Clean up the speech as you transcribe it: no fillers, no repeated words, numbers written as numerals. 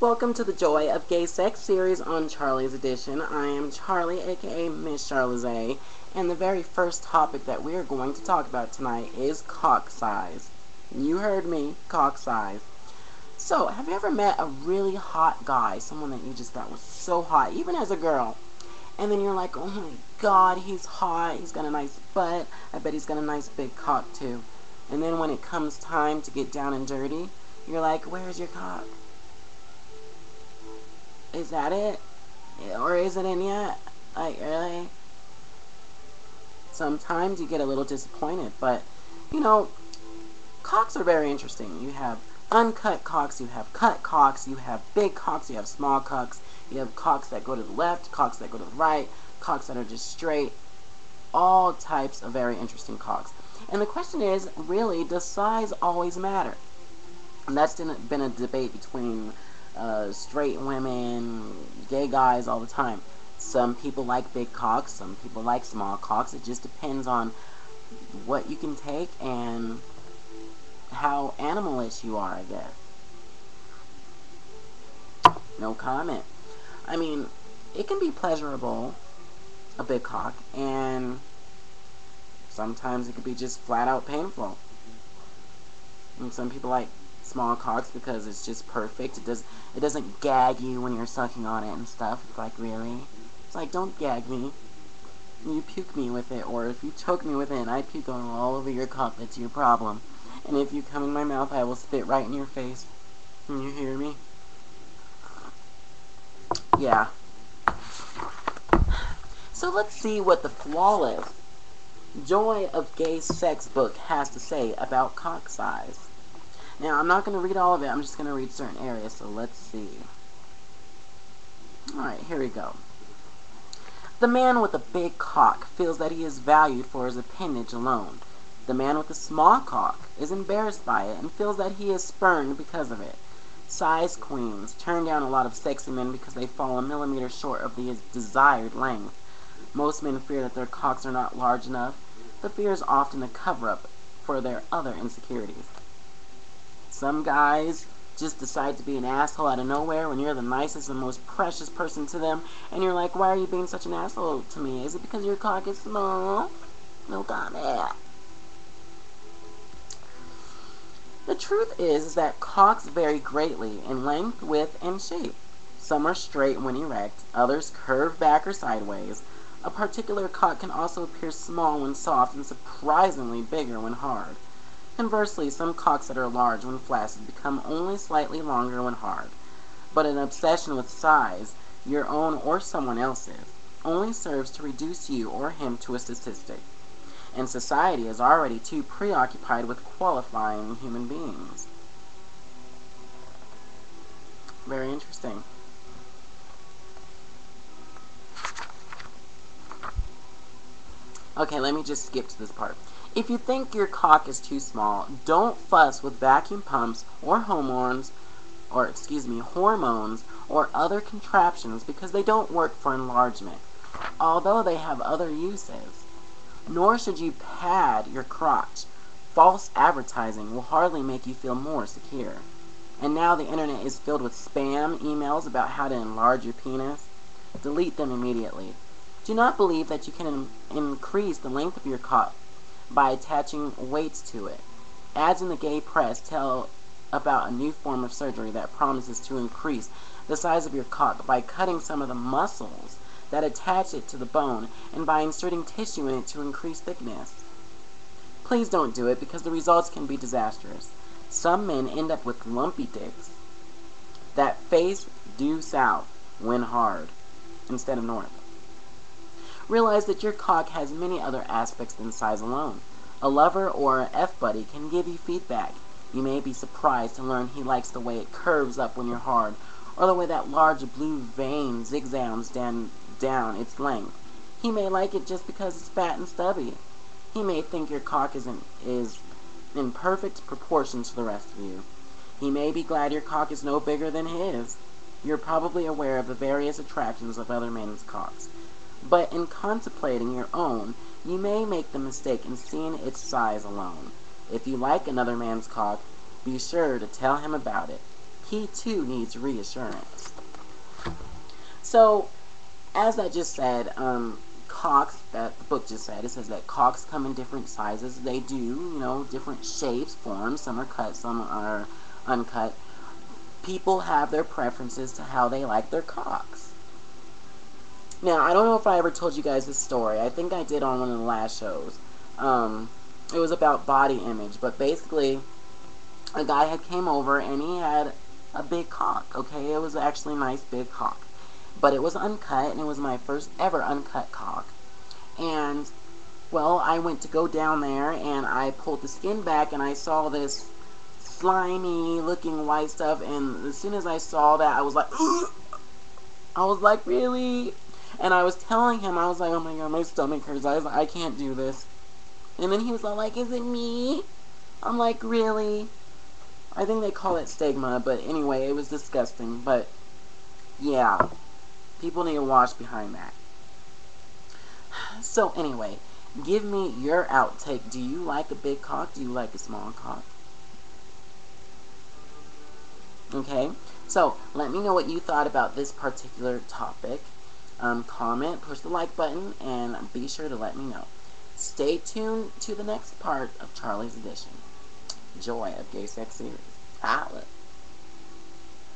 Welcome to the Joy of Gay Sex series on Charlie's Edition. I am Charlie, aka Miss Charlize, and the very first topic that we are going to talk about tonight is cock size. You heard me, cock size. So, have you ever met a really hot guy, someone that you just thought was so hot, even as a girl, and then you're like, oh my god, he's hot, he's got a nice butt, I bet he's got a nice big cock too. And then when it comes time to get down and dirty, you're like, where's your cock? Is that it? Or is it in yet? Like, really? Sometimes you get a little disappointed, but, you know, cocks are very interesting. You have uncut cocks, you have cut cocks, you have big cocks, you have small cocks, you have cocks that go to the left, cocks that go to the right, cocks that are just straight. All types of very interesting cocks. And the question is, really, does size always matter? And that's been a debate between straight women, gay guys all the time. Some people like big cocks, some people like small cocks. It just depends on what you can take and how animalish you are, I guess. No comment. I mean, it can be pleasurable, a big cock, and sometimes it could be just flat out painful. And some people like small cocks because it's just perfect. It doesn't gag you when you're sucking on it and stuff. It's like, really? It's like, don't gag me. You puke me with it, or if you choke me with it and I puke on all over your cock, that's your problem. And if you come in my mouth, I will spit right in your face. Can you hear me? Yeah. So let's see what the flawless Joy of Gay Sex book has to say about cock size. Now, I'm not going to read all of it. I'm just going to read certain areas, so let's see. Alright, here we go. The man with a big cock feels that he is valued for his appendage alone. The man with a small cock is embarrassed by it and feels that he is spurned because of it. Size queens turn down a lot of sexy men because they fall a millimeter short of the desired length. Most men fear that their cocks are not large enough. The fear is often a cover-up for their other insecurities. Some guys just decide to be an asshole out of nowhere when you're the nicest and most precious person to them, and you're like, why are you being such an asshole to me? Is it because your cock is small? No comment. The truth is that cocks vary greatly in length, width, and shape. Some are straight when erect, others curve back or sideways. A particular cock can also appear small when soft and surprisingly bigger when hard. Conversely, some cocks that are large when flaccid become only slightly longer when hard. But an obsession with size, your own or someone else's, only serves to reduce you or him to a statistic. And society is already too preoccupied with qualifying human beings. Very interesting. Okay, let me just skip to this part. If you think your cock is too small, don't fuss with vacuum pumps or hormones or other contraptions because they don't work for enlargement, although they have other uses. Nor should you pad your crotch. False advertising will hardly make you feel more secure. And now the internet is filled with spam emails about how to enlarge your penis. Delete them immediately. Do not believe that you can increase the length of your cock by attaching weights to it. Ads in the gay press tell about a new form of surgery that promises to increase the size of your cock by cutting some of the muscles that attach it to the bone and by inserting tissue in it to increase thickness. Please don't do it because the results can be disastrous. Some men end up with lumpy dicks that face due south when hard instead of north. Realize that your cock has many other aspects than size alone. A lover or an F-buddy can give you feedback. You may be surprised to learn he likes the way it curves up when you're hard, or the way that large blue vein zigzags down its length. He may like it just because it's fat and stubby. He may think your cock is in perfect proportion to the rest of you. He may be glad your cock is no bigger than his. You're probably aware of the various attractions of other men's cocks. But in contemplating your own, you may make the mistake in seeing its size alone. If you like another man's cock, be sure to tell him about it. he too needs reassurance. So, as I just said, cocks, that the book just said, it says that cocks come in different sizes. They do, different shapes, forms. Some are cut, some are uncut. People have their preferences to how they like their cocks. Now, I don't know if I ever told you guys this story. I think I did on one of the last shows. It was about body image, but basically, a guy had came over and he had a big cock, okay? It was actually a nice big cock. But it was uncut, and it was my first ever uncut cock. And, well, I went to go down there, and I pulled the skin back, and I saw this slimy looking white stuff, and as soon as I saw that, I was like, I was like, really? And I was telling him, I was like, oh my god, my stomach hurts, I can't do this. And then he was like, is it me? I'm like, really? I think they call it stigma, but anyway, it was disgusting, but yeah, people need to wash behind that. So anyway, give me your outtake. Do you like a big cock? Do you like a small cock? Okay, so let me know what you thought about this particular topic. Comment, push the like button, and be sure to let me know. Stay tuned to the next part of Charlie's Edition. Joy of Gay Sex Series. Holla.